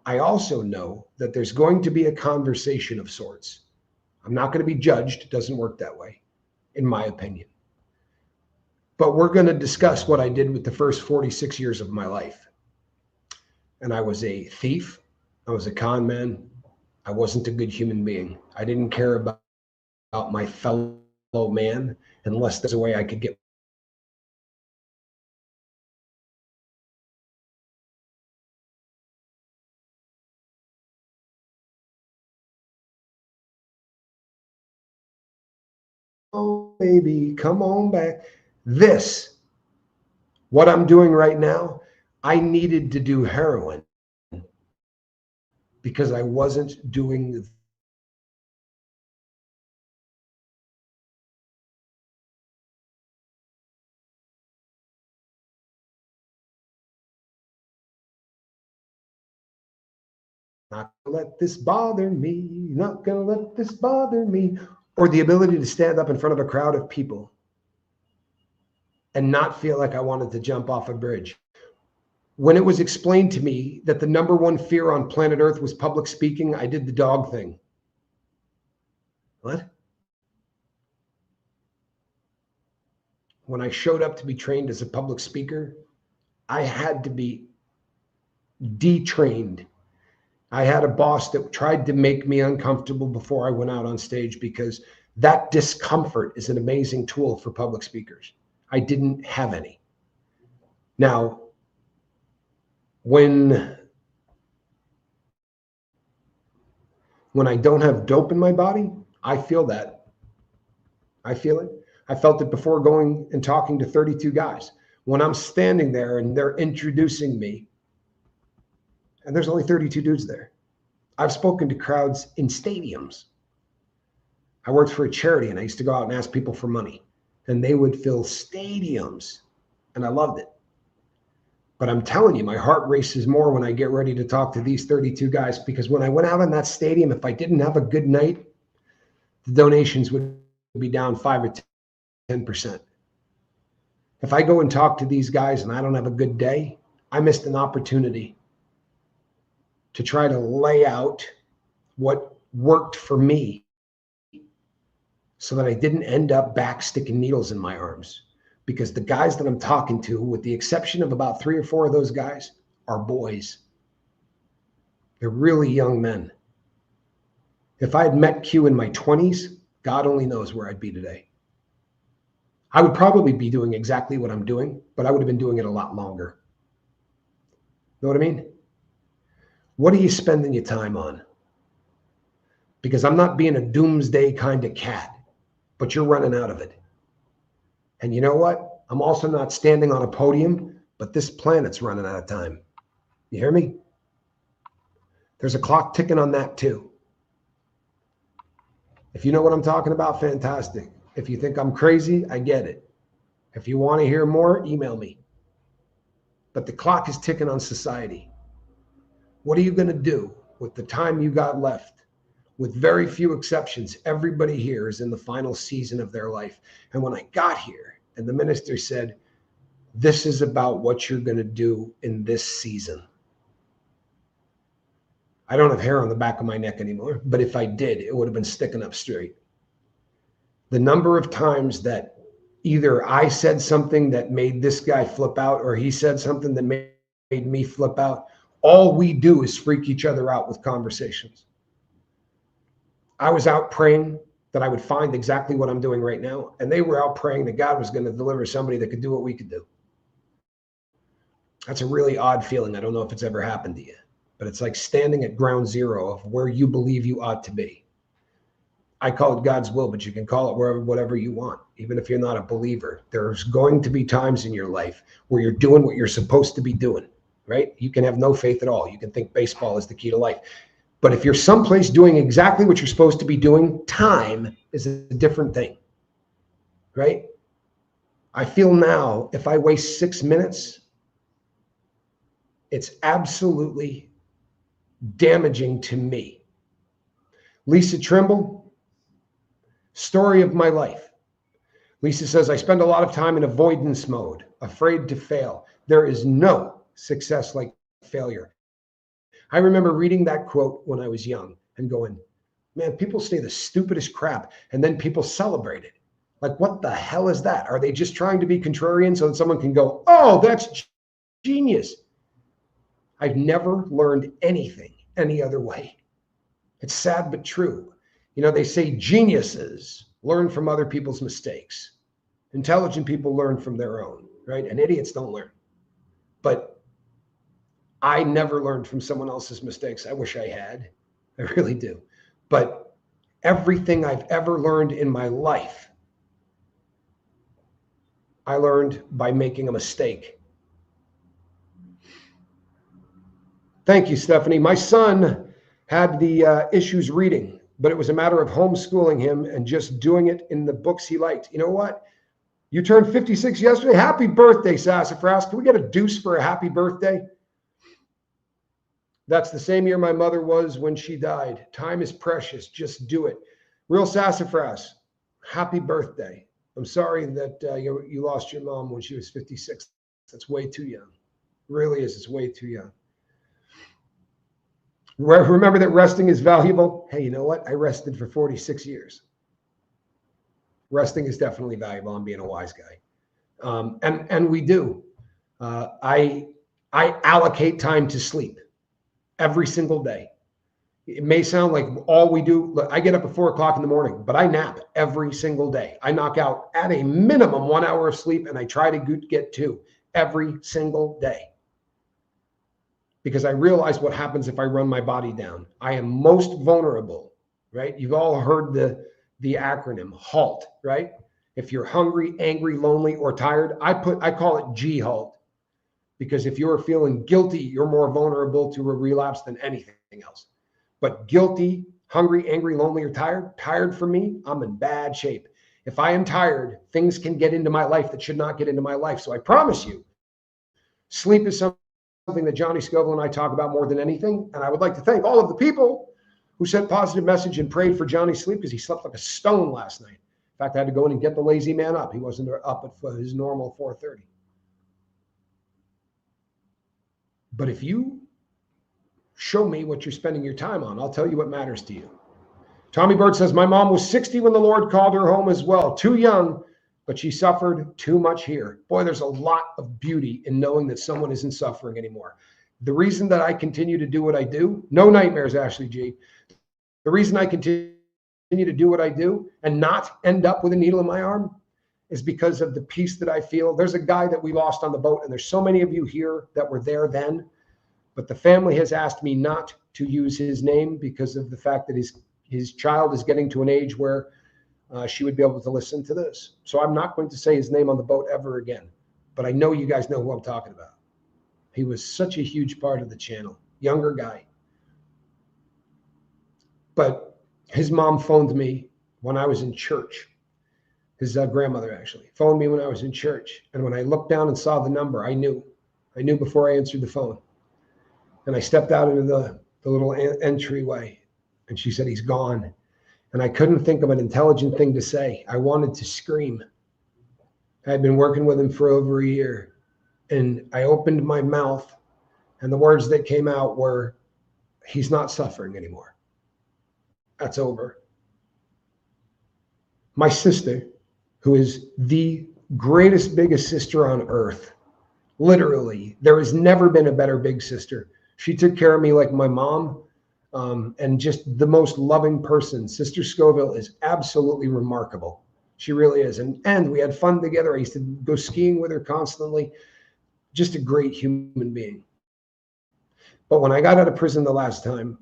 Speaker 1: I also know that there's going to be a conversation of sorts. I'm not going to be judged. It doesn't work that way, in my opinion. But we're going to discuss what I did with the first 46 years of my life. And I was a thief. I was a con man. I wasn't a good human being. I didn't care about my fellow man unless there's a way I could get baby, come on back. This, what I'm doing right now, I needed to do heroin because I wasn't doing not gonna let this bother me, not gonna let this bother me, or the ability to stand up in front of a crowd of people and not feel like I wanted to jump off a bridge. When it was explained to me that the number one fear on planet Earth was public speaking, I did the dog thing. What? When I showed up to be trained as a public speaker, I had to be detrained. I had a boss that tried to make me uncomfortable before I went out on stage because that discomfort is an amazing tool for public speakers. I didn't have any. Now, when I don't have dope in my body, I feel that. I feel it. I felt it before going and talking to 32 guys. When I'm standing there and they're introducing me, and there's only 32 dudes there. I've spoken to crowds in stadiums. I worked for a charity and I used to go out and ask people for money, and they would fill stadiums, and I loved it. But I'm telling you, my heart races more when I get ready to talk to these 32 guys, because when I went out in that stadium, if I didn't have a good night, the donations would be down 5 or 10%. If I go and talk to these guys and I don't have a good day, I missed an opportunity to try to lay out what worked for me so that I didn't end up back sticking needles in my arms. Because the guys that I'm talking to, with the exception of about 3 or 4 of those guys, are boys. They're really young men. If I had met Q in my 20s, God only knows where I'd be today. I would probably be doing exactly what I'm doing, but I would have been doing it a lot longer. Know what I mean? What are you spending your time on? Because I'm not being a doomsday kind of cat, but you're running out of it. And you know what? I'm also not standing on a podium, but this planet's running out of time. You hear me? There's a clock ticking on that too. If you know what I'm talking about, fantastic. If you think I'm crazy, I get it. If you want to hear more, email me. But the clock is ticking on society. What are you going to do with the time you got left? With very few exceptions, everybody here is in the final season of their life. And when I got here and the minister said, this is about what you're going to do in this season. I don't have hair on the back of my neck anymore, but if I did, it would have been sticking up straight. The number of times that either I said something that made this guy flip out, or he said something that made me flip out, all we do is freak each other out with conversations. I was out praying that I would find exactly what I'm doing right now, and they were out praying that God was going to deliver somebody that could do what we could do. That's a really odd feeling. I don't know if it's ever happened to you, but it's like standing at ground zero of where you believe you ought to be. I call it God's will, but you can call it whatever you want. Even if you're not a believer, there's going to be times in your life where you're doing what you're supposed to be doing, right? You can have no faith at all. You can think baseball is the key to life. But if you're someplace doing exactly what you're supposed to be doing, time is a different thing, right? I feel now, if I waste 6 minutes, it's absolutely damaging to me. Lisa Trimble, story of my life. Lisa says, I spend a lot of time in avoidance mode, afraid to fail. There is no success like failure. I remember reading that quote when I was young and going, man, people say the stupidest crap and then people celebrate it. Like, what the hell is that? Are they just trying to be contrarian so that someone can go, oh, that's genius? I've never learned anything any other way. It's sad but true. You know, they say geniuses learn from other people's mistakes. Intelligent people learn from their own, right? And idiots don't learn. But I never learned from someone else's mistakes. I wish I had. I really do. But everything I've ever learned in my life I learned by making a mistake. Thank you, Stephanie. My son had the issues reading, but it was a matter of homeschooling him and just doing it in the books he liked. You know what? You turned 56 yesterday. Happy birthday, Sassafras. Can we get a deuce for a happy birthday? That's the same year my mother was when she died. Time is precious. Just do it. Real Sassafras, happy birthday. I'm sorry that you lost your mom when she was 56. That's way too young. It really is. It's way too young. Remember that resting is valuable. Hey, you know what? I rested for 46 years. Resting is definitely valuable. I'm being a wise guy. And we do. I allocate time to sleep every single day. It may sound like all we do. Look, I get up at 4 o'clock in the morning, but I nap every single day. I knock out at a minimum 1 hour of sleep, and I try to get 2 every single day. Because I realize what happens if I run my body down. I am most vulnerable, right? You've all heard the acronym HALT, right? If you're hungry, angry, lonely, or tired, I call it G-HALT. Because if you're feeling guilty, you're more vulnerable to a relapse than anything else. But guilty, hungry, angry, lonely, or tired for me, I'm in bad shape. If I am tired, things can get into my life that should not get into my life. So I promise you, sleep is something that Johnny Scoville and I talk about more than anything. And I would like to thank all of the people who sent positive message and prayed for Johnny's sleep, because he slept like a stone last night. In fact, I had to go in and get the lazy man up. He wasn't up at his normal 4:30. But if you show me what you're spending your time on, I'll tell you what matters to you. Tommy Bird says, my mom was 60 when the Lord called her home as well. Too young, but she suffered too much here. Boy, there's a lot of beauty in knowing that someone isn't suffering anymore. The reason that I continue to do what I do, no nightmares, Ashley G. The reason I continue to do what I do and not end up with a needle in my arm is because of the peace that I feel. There's a guy that we lost on the boat, and there's so many of you here that were there then, but the family has asked me not to use his name because of the fact that his child is getting to an age where she would be able to listen to this. So I'm not going to say his name on the boat ever again, but I know you guys know who I'm talking about. He was such a huge part of the channel, younger guy. But his mom phoned me when I was in church. His grandmother actually phoned me when I was in church. And when I looked down and saw the number, I knew before I answered the phone. And I stepped out into the little entryway, and she said, he's gone. And I couldn't think of an intelligent thing to say. I wanted to scream. I had been working with him for over a year, and I opened my mouth, and the words that came out were, he's not suffering anymore. That's over. My sister, who is the greatest, biggest sister on earth, literally, there has never been a better big sister. She took care of me like my mom, and just the most loving person. Sister Scoville is absolutely remarkable. She really is. And we had fun together. I used to go skiing with her constantly. Just a great human being. But when I got out of prison the last time,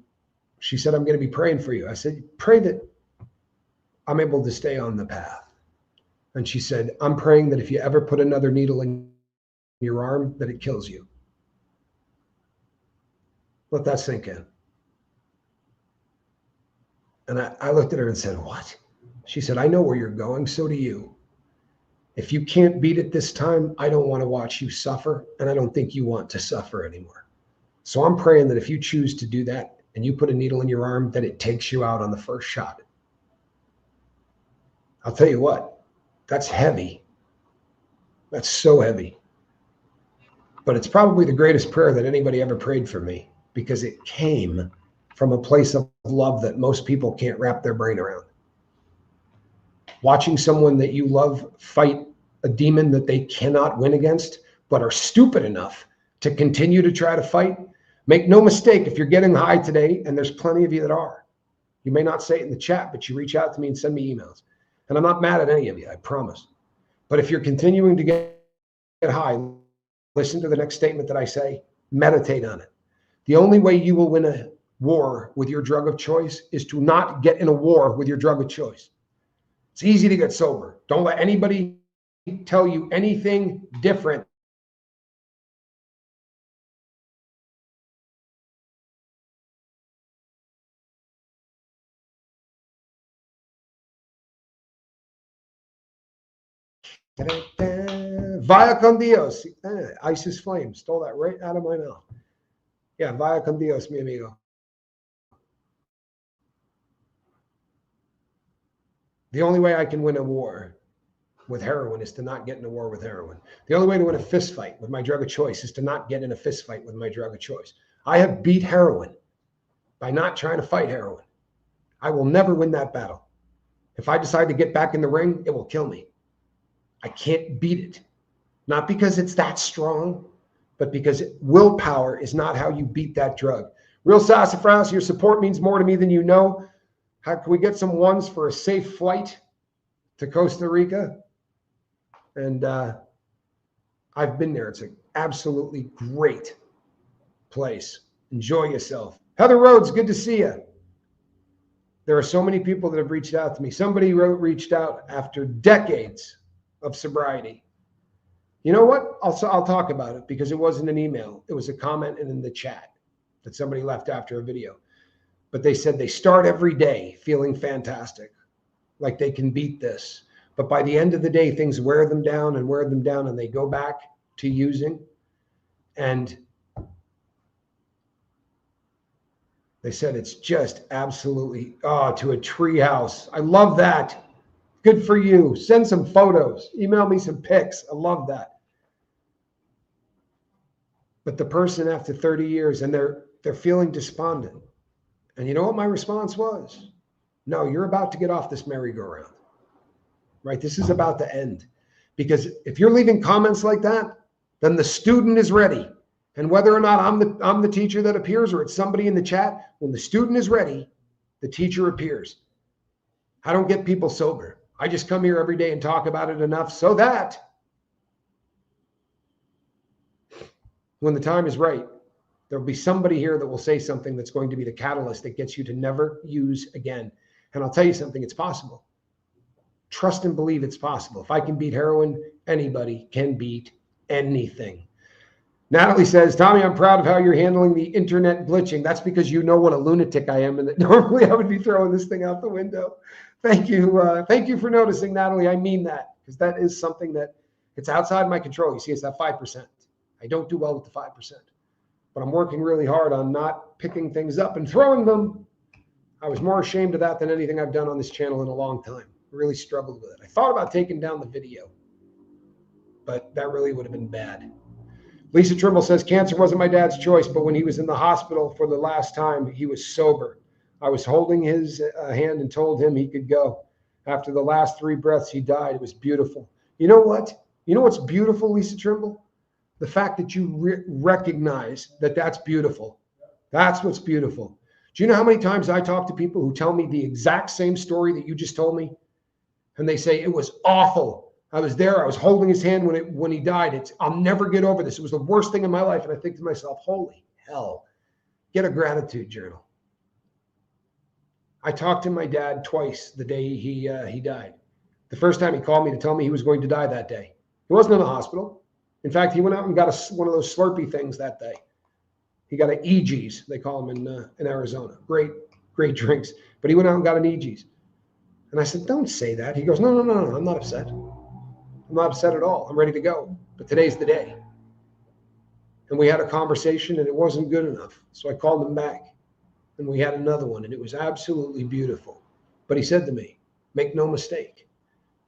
Speaker 1: she said, I'm going to be praying for you. I said, pray that I'm able to stay on the path. And she said, I'm praying that if you ever put another needle in your arm, that it kills you. Let that sink in. And I looked at her and said, what? She said, I know where you're going. So do you. If you can't beat it this time, I don't want to watch you suffer. And I don't think you want to suffer anymore. So I'm praying that if you choose to do that and you put a needle in your arm, that it takes you out on the first shot. I'll tell you what, that's heavy. That's so heavy. But it's probably the greatest prayer that anybody ever prayed for me, because it came from a place of love that most people can't wrap their brain around. Watching someone that you love fight a demon that they cannot win against, but are stupid enough to continue to try to fight. Make no mistake, if you're getting high today, and there's plenty of you that are, you may not say it in the chat, but you reach out to me and send me emails. And I'm not mad at any of you, I promise. But if you're continuing to get high, listen to the next statement that I say, meditate on it. The only way you will win a war with your drug of choice is to not get in a war with your drug of choice. It's easy to get sober. Don't let anybody tell you anything different. Vaya con Dios. Isis Flame stole that right out of my mouth. Yeah, vaya con Dios, mi amigo. The only way I can win a war with heroin is to not get in a war with heroin. The only way to win a fist fight with my drug of choice is to not get in a fist fight with my drug of choice. I have beat heroin by not trying to fight heroin. I will never win that battle. If I decide to get back in the ring, it will kill me. I can't beat it. Not because it's that strong, but because willpower is not how you beat that drug. Real Sassafras, your support means more to me than you know. How can we get some ones for a safe flight to Costa Rica? And I've been there. It's an absolutely great place. Enjoy yourself. Heather Rhodes, good to see you. There are so many people that have reached out to me. Somebody reached out after decades of sobriety. You know what? I'll talk about it because it wasn't an email. It was a comment in the chat that somebody left after a video. But they said they start every day feeling fantastic, like they can beat this. But by the end of the day, things wear them down, and they go back to using. And they said it's just absolutely, to a tree house. I love that. Good for you. Send some photos. Email me some pics. I love that. But the person after 30 years, and they're feeling despondent. And you know what my response was? No, you're about to get off this merry-go-round. Right? This is about to end. Because if you're leaving comments like that, then the student is ready. And whether or not I'm the teacher that appears or it's somebody in the chat, when the student is ready, the teacher appears. I don't get people sober. I just come here every day and talk about it enough so that when the time is right, there'll be somebody here that will say something that's going to be the catalyst that gets you to never use again. And I'll tell you something, it's possible. Trust and believe it's possible. If I can beat heroin, anybody can beat anything. Natalie says, Tommy, I'm proud of how you're handling the internet glitching. That's because you know what a lunatic I am and that normally I would be throwing this thing out the window. Thank you. Thank you for noticing, Natalie. I mean that because that is something that it's outside my control. You see, it's that 5%. I don't do well with the 5%, but I'm working really hard on not picking things up and throwing them. I was more ashamed of that than anything I've done on this channel in a long time. I really struggled with it. I thought about taking down the video, but that really would have been bad. Lisa Trimble says, cancer wasn't my dad's choice, but when he was in the hospital for the last time, he was sober. I was holding his hand and told him he could go. After the last 3 breaths, he died. It was beautiful. You know what? You know what's beautiful, Lisa Trimble? The fact that you recognize that that's beautiful. That's what's beautiful. Do you know how many times I talk to people who tell me the exact same story that you just told me? And they say, it was awful. I was there. I was holding his hand when he died. I'll never get over this. It was the worst thing in my life. And I think to myself, holy hell, get a gratitude journal. I talked to my dad twice the day he died. The first time he called me to tell me he was going to die that day. He wasn't in the hospital. In fact, he went out and got one of those Slurpee things that day. He got an EG's, they call them in Arizona. Great drinks. But he went out and got an EG's. And I said, don't say that. He goes, no, I'm not upset. I'm not upset at all. I'm ready to go. But today's the day. And we had a conversation and it wasn't good enough. So I called him back and we had another one and it was absolutely beautiful. But he said to me, make no mistake.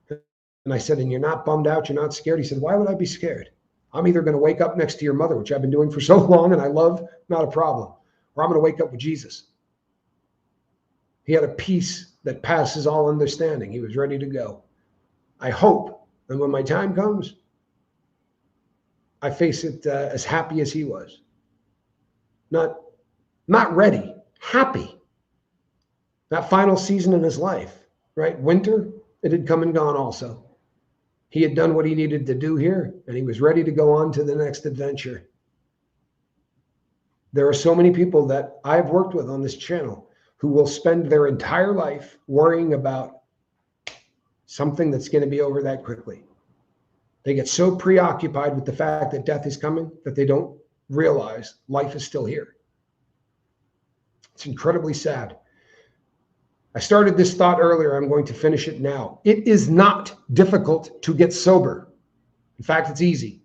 Speaker 1: And I said, and you're not bummed out? You're not scared? He said, why would I be scared? I'm either going to wake up next to your mother, which I've been doing for so long and I love, not a problem, or I'm going to wake up with Jesus. He had a peace that passes all understanding. He was ready to go. I hope that when my time comes, I face it as happy as he was. Not ready, happy. That final season in his life, right? Winter, it had come and gone also. He had done what he needed to do here, and he was ready to go on to the next adventure. There are so many people that I've worked with on this channel who will spend their entire life worrying about something that's going to be over that quickly. They get so preoccupied with the fact that death is coming that they don't realize life is still here. It's incredibly sad. I started this thought earlier. I'm going to finish it now. It is not difficult to get sober. In fact, it's easy.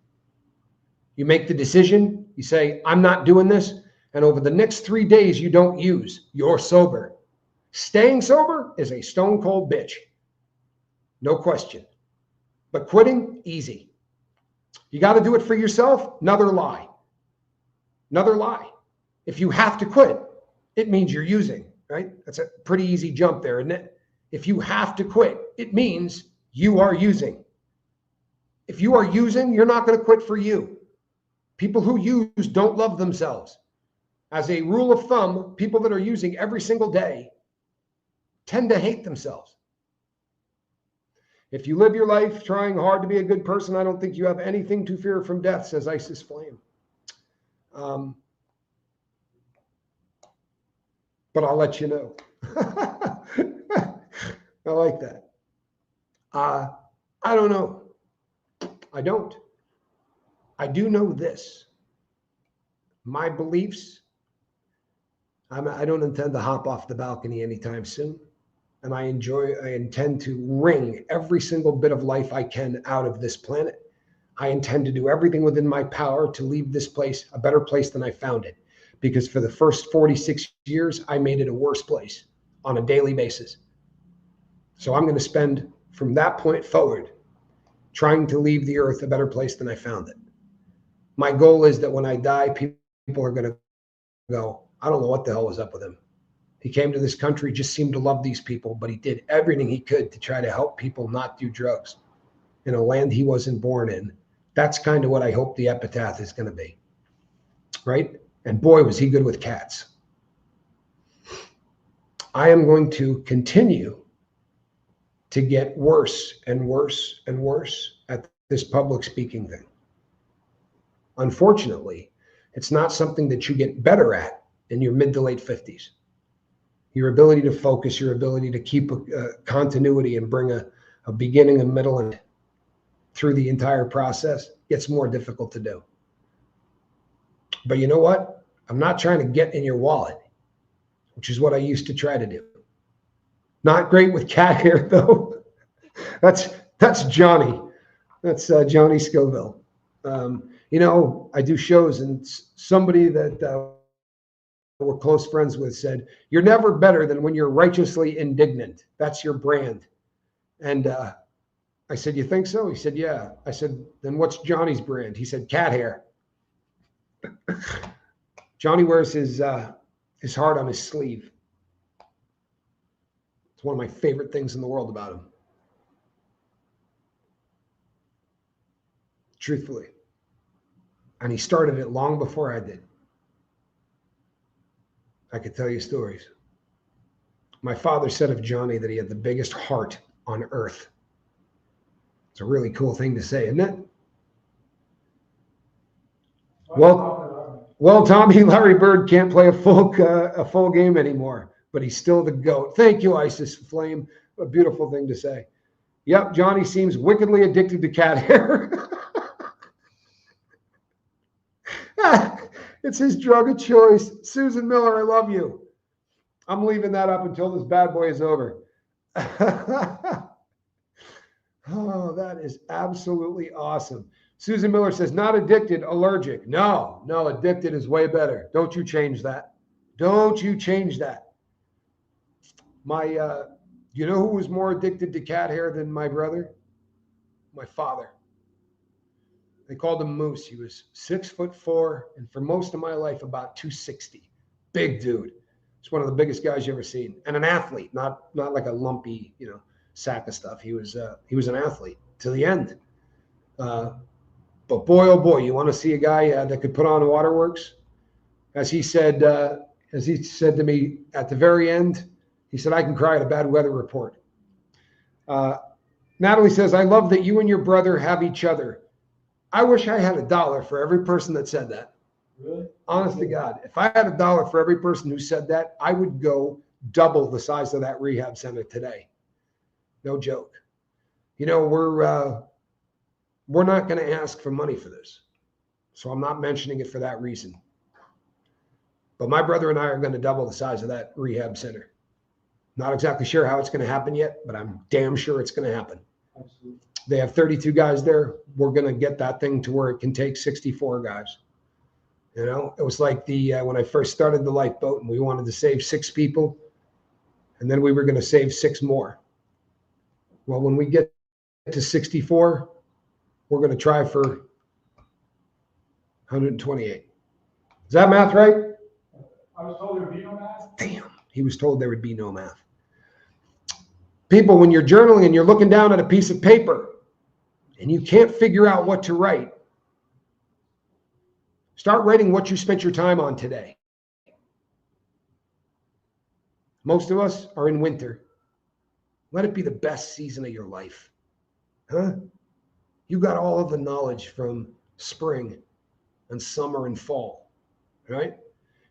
Speaker 1: You make the decision. You say, I'm not doing this. And over the next 3 days, you don't use. You're sober. Staying sober is a stone cold bitch. No question. But quitting, easy. You got to do it for yourself. Another lie. Another lie. If you have to quit, it means you're using, right? That's a pretty easy jump there, isn't it? If you have to quit, it means you are using. If you are using, you're not going to quit for you. People who use don't love themselves. As a rule of thumb, people that are using every single day tend to hate themselves. If you live your life trying hard to be a good person, I don't think you have anything to fear from death, says Isis Flame. But I'll let you know. I like that. I don't know. I don't. I do know this. My beliefs, I don't intend to hop off the balcony anytime soon. And I intend to wring every single bit of life I can out of this planet. I intend to do everything within my power to leave this place a better place than I found it. Because for the first 46 years, I made it a worse place on a daily basis. So I'm going to spend from that point forward trying to leave the earth a better place than I found it. My goal is that when I die, people are going to go, I don't know what the hell was up with him. He came to this country, just seemed to love these people, but he did everything he could to try to help people not do drugs in a land he wasn't born in. That's kind of what I hope the epitaph is going to be, right? And boy, was he good with cats. I am going to continue to get worse and worse and worse at this public speaking thing. Unfortunately, it's not something that you get better at in your mid to late 50s. Your ability to focus, your ability to keep a continuity and bring a beginning, a middle, and through the entire process gets more difficult to do. But you know what? I'm not trying to get in your wallet, which is what I used to try to do. Not great with cat hair, though. That's Johnny. That's Johnny Scoville. I do shows, and somebody that we're close friends with said, you're never better than when you're righteously indignant. That's your brand. And I said, you think so? He said, yeah. I said, then what's Johnny's brand? He said, cat hair. Johnny wears his heart on his sleeve. It's one of my favorite things in the world about him. Truthfully. And he started it long before I did. I could tell you stories. My father said of Johnny that he had the biggest heart on earth. It's a really cool thing to say, isn't it? Well, Tommy, Larry Bird can't play a full game anymore, but he's still the GOAT. Thank you, Isis Flame. A beautiful thing to say. Yep, Johnny seems wickedly addicted to cat hair. It's his drug of choice. Susan Miller, I love you. I'm leaving that up until this bad boy is over. Oh, that is absolutely awesome. Susan Miller says, not addicted, allergic. No, addicted is way better. Don't you change that. Don't you change that. You know who was more addicted to cat hair than my brother? My father. They called him Moose. He was 6'4", and for most of my life, about 260. Big dude. He's one of the biggest guys you ever seen, and an athlete, not like a lumpy, sack of stuff. He was an athlete to the end. But boy, oh boy, you want to see a guy that could put on waterworks? As he said to me at the very end, he said, I can cry at a bad weather report. Natalie says, I love that you and your brother have each other. I wish I had $1 for every person that said that.
Speaker 2: Really?
Speaker 1: Honest to God, if I had $1 for every person who said that, I would go double the size of that rehab center today. No joke. We're We're not going to ask for money for this. So I'm not mentioning it for that reason. But my brother and I are going to double the size of that rehab center. Not exactly sure how it's going to happen yet, but I'm damn sure it's going to happen.
Speaker 2: Absolutely.
Speaker 1: They have 32 guys there. We're going to get that thing to where it can take 64 guys. You know, it was like when I first started the lifeboat and we wanted to save 6 people, and then we were going to save 6 more. Well, when we get to 64, we're going to try for 128. Is that math right?
Speaker 2: I was told there would be no math.
Speaker 1: Damn, he was told there would be no math. People, when you're journaling and you're looking down at a piece of paper and you can't figure out what to write, start writing what you spent your time on today. Most of us are in winter. Let it be the best season of your life. Huh? You got all of the knowledge from spring and summer and fall, right?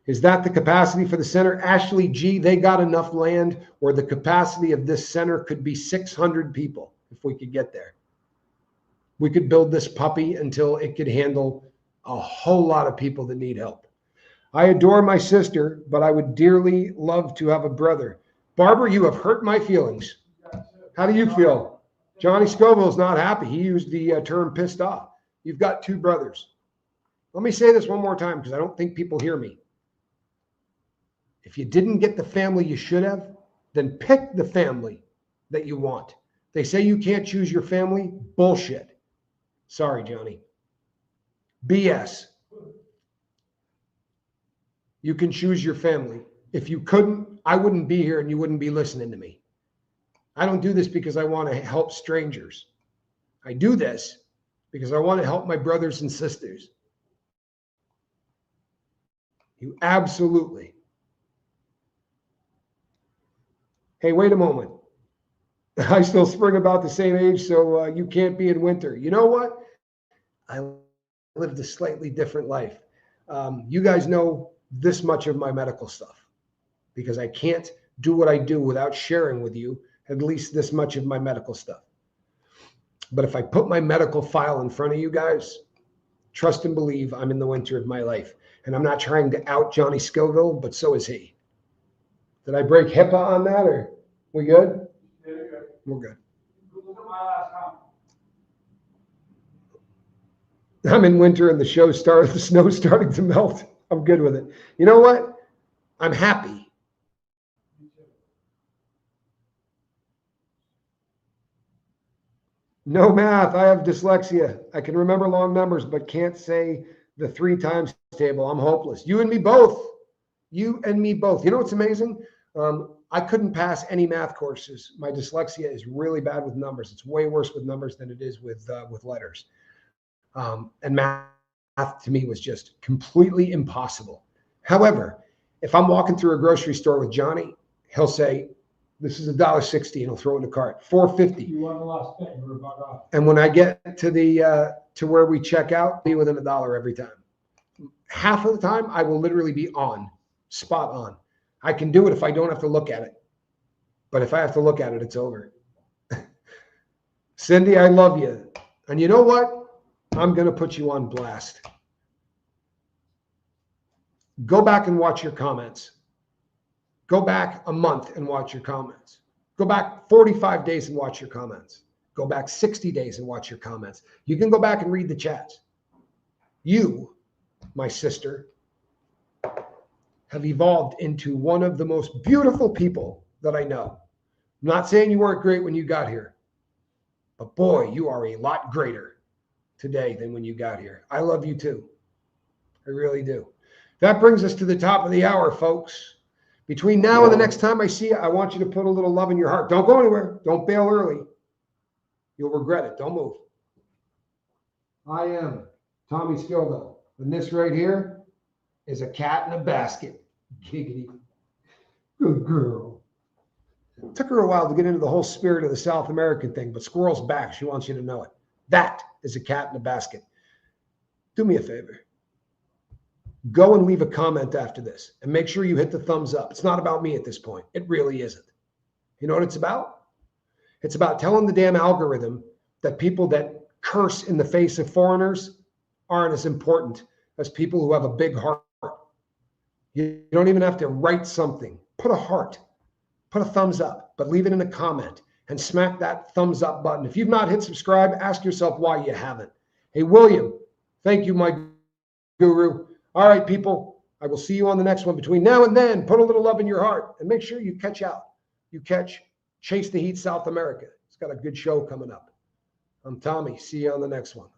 Speaker 1: Is that the capacity for the center? Ashley G, they got enough land where the capacity of this center could be 600 people if we could get there. We could build this puppy until it could handle a whole lot of people that need help. I adore my sister, but I would dearly love to have a brother. Barbara, you have hurt my feelings. How do you feel? Johnny Scoville's not happy. He used the term pissed off. You've got 2 brothers. Let me say this one more time because I don't think people hear me. If you didn't get the family you should have, then pick the family that you want. They say you can't choose your family. Bullshit. Sorry, Johnny. BS. You can choose your family. If you couldn't, I wouldn't be here and you wouldn't be listening to me. I don't do this because I want to help strangers. I do this because I want to help my brothers and sisters. You absolutely. Hey, wait a moment. I still spring about the same age, so you can't be in winter. You know what? I lived a slightly different life. You guys know this much of my medical stuff because I can't do what I do without sharing with you at least this much of my medical stuff. But if I put my medical file in front of you guys, trust and believe I'm in the winter of my life. And I'm not trying to out Johnny Scoville, but so is he. Did I break HIPAA on that, or we good?
Speaker 2: Yeah, you're good.
Speaker 1: We're good.
Speaker 2: Look at my last comment.
Speaker 1: I'm in winter and the snow's starting to melt. I'm good with it. You know what? I'm happy.
Speaker 2: Me too.
Speaker 1: No math. I have dyslexia. I can remember long numbers, but can't say the 3 times table. I'm hopeless. You and me both. You and me both. You know what's amazing? I couldn't pass any math courses. My dyslexia is really bad with numbers. It's way worse with numbers than it is with letters. And math to me was just completely impossible. However, if I'm walking through a grocery store with Johnny, he'll say, "This is $1.60," and he'll throw it in the cart. $4.50.
Speaker 2: You won the last bet. You were about off.
Speaker 1: And when I get to the to where we check out, be within $1 every time. Half of the time, I will literally be on, spot on. I can do it if I don't have to look at it. But if I have to look at it, it's over. Cindy, I love you. And you know what? I'm going to put you on blast. Go back and watch your comments. Go back a month and watch your comments. Go back 45 days and watch your comments. Go back 60 days and watch your comments. You can go back and read the chats. You, my sister, have evolved into one of the most beautiful people that I know. I'm not saying you weren't great when you got here, but boy, you are a lot greater today than when you got here. I love you too. I really do. That brings us to the top of the hour, folks. Between now and the next time I see you, I want you to put a little love in your heart. Don't go anywhere. Don't bail early. You'll regret it. Don't move. I am Tommy Scoville. And this right here is a cat in a basket. Giggity. Good girl. It took her a while to get into the whole spirit of the South American thing, but squirrel's back. She wants you to know it. That is a cat in a basket. Do me a favor. Go and leave a comment after this and make sure you hit the thumbs up. It's not about me at this point. It really isn't. You know what it's about? It's about telling the damn algorithm that people that curse in the face of foreigners aren't as important as people who have a big heart. You don't even have to write something. Put a heart, put a thumbs up, but leave it in a comment and smack that thumbs up button. If you've not hit subscribe, ask yourself why you haven't. Hey, William, thank you, my guru. All right, people, I will see you on the next one. Between now and then, put a little love in your heart and make sure you catch out. Chase the Heat South America. It's got a good show coming up. I'm Tommy. See you on the next one.